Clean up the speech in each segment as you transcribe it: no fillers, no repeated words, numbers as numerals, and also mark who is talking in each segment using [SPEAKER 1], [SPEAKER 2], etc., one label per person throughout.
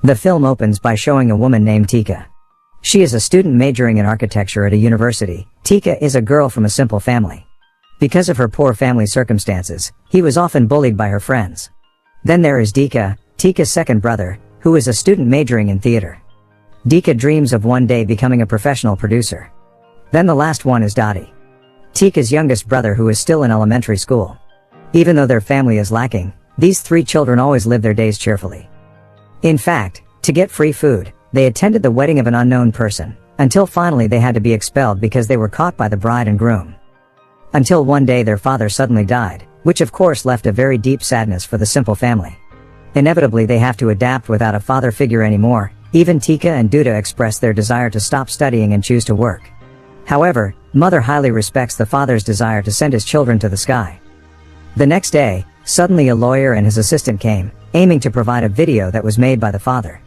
[SPEAKER 1] The film opens by showing a woman named Tika. She is a student majoring in architecture at a university. Tika is a girl from a simple family. Because of her poor family circumstances, he was often bullied by her friends. Then there is Dika, Tika's second brother, who is a student majoring in theater. Dika dreams of one day becoming a professional producer. Then the last one is Dodi, Tika's youngest brother, who is still in elementary school. Even though their family is lacking, these three children always live their days cheerfully. In fact, to get free food, they attended the wedding of an unknown person, until finally they had to be expelled because they were caught by the bride and groom. Until one day their father suddenly died, which of course left a very deep sadness for the simple family. Inevitably they have to adapt without a father figure anymore. Even Tika and Duta express their desire to stop studying and choose to work. However, mother highly respects the father's desire to send his children to the sky. The next day, suddenly a lawyer and his assistant came, aiming to provide a video that was made by the father.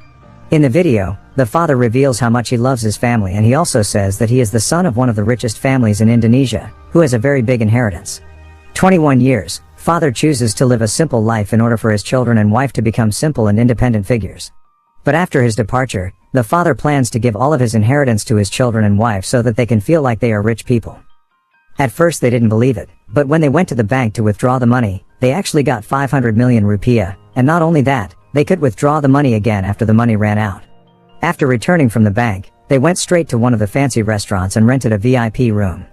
[SPEAKER 1] In the video, the father reveals how much he loves his family, and he also says that he is the son of one of the richest families in Indonesia, who has a very big inheritance. 21 years, father chooses to live a simple life in order for his children and wife to become simple and independent figures. But after his departure, the father plans to give all of his inheritance to his children and wife so that they can feel like they are rich people. At first they didn't believe it, but when they went to the bank to withdraw the money, they actually got 500 million rupiah, and not only that, they could withdraw the money again after the money ran out. After returning from the bank, they went straight to one of the fancy restaurants and rented a VIP room.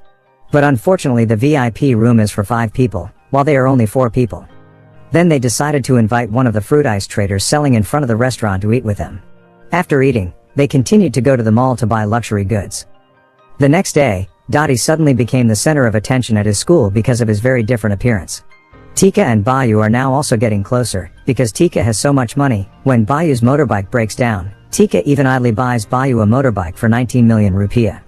[SPEAKER 1] But unfortunately the VIP room is for 5 people, while they are only 4 people. Then they decided to invite one of the fruit ice traders selling in front of the restaurant to eat with them. After eating, they continued to go to the mall to buy luxury goods. The next day, Dodi suddenly became the center of attention at his school because of his very different appearance. Tika and Bayu are now also getting closer, because Tika has so much money. When Bayu's motorbike breaks down, Tika even idly buys Bayu a motorbike for 19 million rupiah.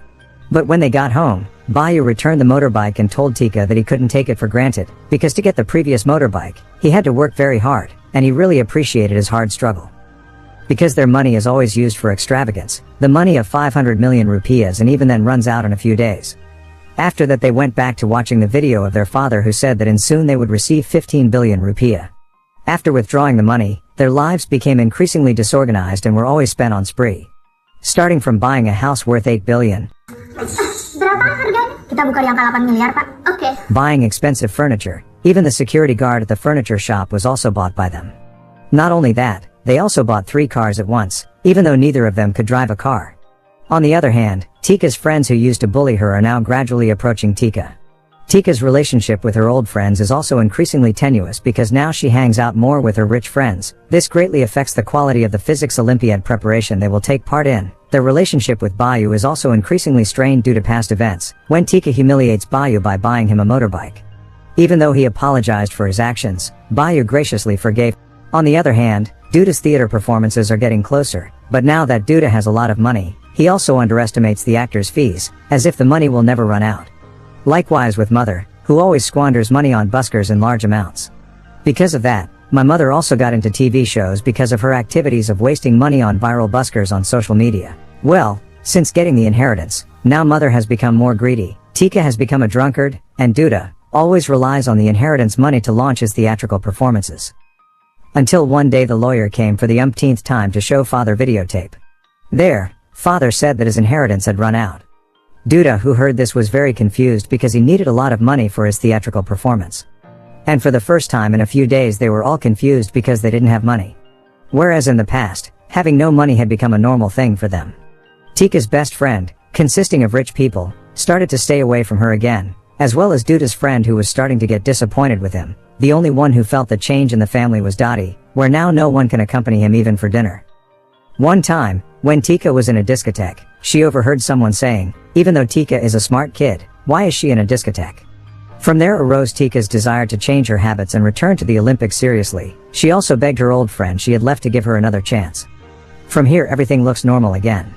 [SPEAKER 1] But when they got home, Bayu returned the motorbike and told Tika that he couldn't take it for granted, because to get the previous motorbike, he had to work very hard, and he really appreciated his hard struggle. Because their money is always used for extravagance, the money of 500 million rupiahs, and even then runs out in a few days. After that they went back to watching the video of their father, who said that in soon they would receive 15 billion rupiah. After withdrawing the money, their lives became increasingly disorganized and were always spent on spree. Starting from buying a house worth 8 billion.
[SPEAKER 2] Berapa harganya? Kita buka yang 8 miliar, Pak. Okay.
[SPEAKER 1] Buying expensive furniture. Even the security guard at the furniture shop was also bought by them. Not only that, they also bought 3 cars at once, even though neither of them could drive a car. On the other hand, Tika's friends who used to bully her are now gradually approaching Tika. Tika's relationship with her old friends is also increasingly tenuous because now she hangs out more with her rich friends. This greatly affects the quality of the physics Olympiad preparation they will take part in. Their relationship with Bayu is also increasingly strained due to past events, when Tika humiliates Bayu by buying him a motorbike. Even though he apologized for his actions, Bayu graciously forgave. On the other hand, Duta's theater performances are getting closer, but now that Duta has a lot of money, he also underestimates the actors' fees, as if the money will never run out. Likewise with mother, who always squanders money on buskers in large amounts. Because of that, my mother also got into TV shows because of her activities of wasting money on viral buskers on social media. Well, since getting the inheritance, now mother has become more greedy, Tika has become a drunkard, and Duta always relies on the inheritance money to launch his theatrical performances. Until one day the lawyer came for the umpteenth time to show father videotape. There, father said that his inheritance had run out. Duta, who heard this, was very confused because he needed a lot of money for his theatrical performance. And for the first time in a few days they were all confused because they didn't have money. Whereas in the past, having no money had become a normal thing for them. Tika's best friend, consisting of rich people, started to stay away from her again, as well as Duta's friend, who was starting to get disappointed with him. The only one who felt the change in the family was Dodi, where now no one can accompany him even for dinner. One time, when Tika was in a discotheque, she overheard someone saying, even though Tika is a smart kid, why is she in a discotheque? From there arose Tika's desire to change her habits and return to the Olympics seriously. She also begged her old friend she had left to give her another chance. From here everything looks normal again.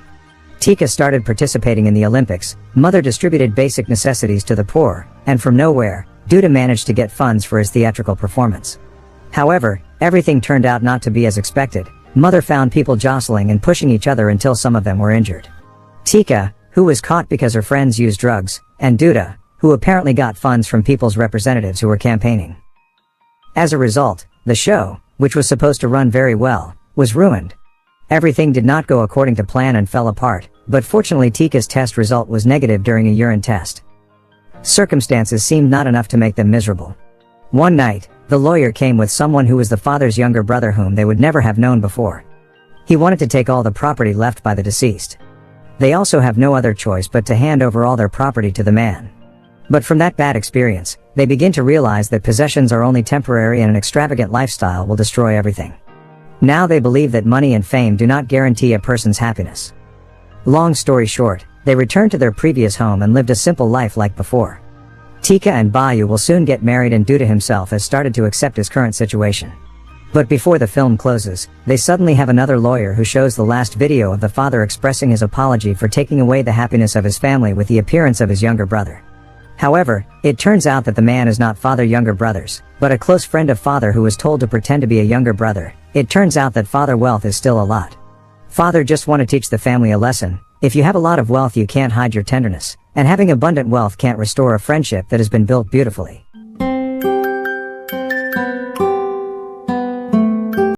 [SPEAKER 1] Tika started participating in the Olympics, mother distributed basic necessities to the poor, and from nowhere, Duta managed to get funds for his theatrical performance. However, everything turned out not to be as expected. Mother found people jostling and pushing each other until some of them were injured. Tika, who was caught because her friends used drugs, and Duta, who apparently got funds from people's representatives who were campaigning. As a result, the show, which was supposed to run very well, was ruined. Everything did not go according to plan and fell apart, but fortunately Tika's test result was negative during a urine test. Circumstances seemed not enough to make them miserable. One night, the lawyer came with someone who was the father's younger brother whom they would never have known before. He wanted to take all the property left by the deceased. They also have no other choice but to hand over all their property to the man. But from that bad experience, they begin to realize that possessions are only temporary and an extravagant lifestyle will destroy everything. Now they believe that money and fame do not guarantee a person's happiness. Long story short, they returned to their previous home and lived a simple life like before. Tika and Bayu will soon get married and Duta himself has started to accept his current situation. But before the film closes, they suddenly have another lawyer who shows the last video of the father expressing his apology for taking away the happiness of his family with the appearance of his younger brother. However, it turns out that the man is not father younger brothers, but a close friend of father who was told to pretend to be a younger brother. It turns out that father wealth is still a lot. Father just want to teach the family a lesson. If you have a lot of wealth you can't hide your tenderness, and having abundant wealth can't restore a friendship that has been built beautifully.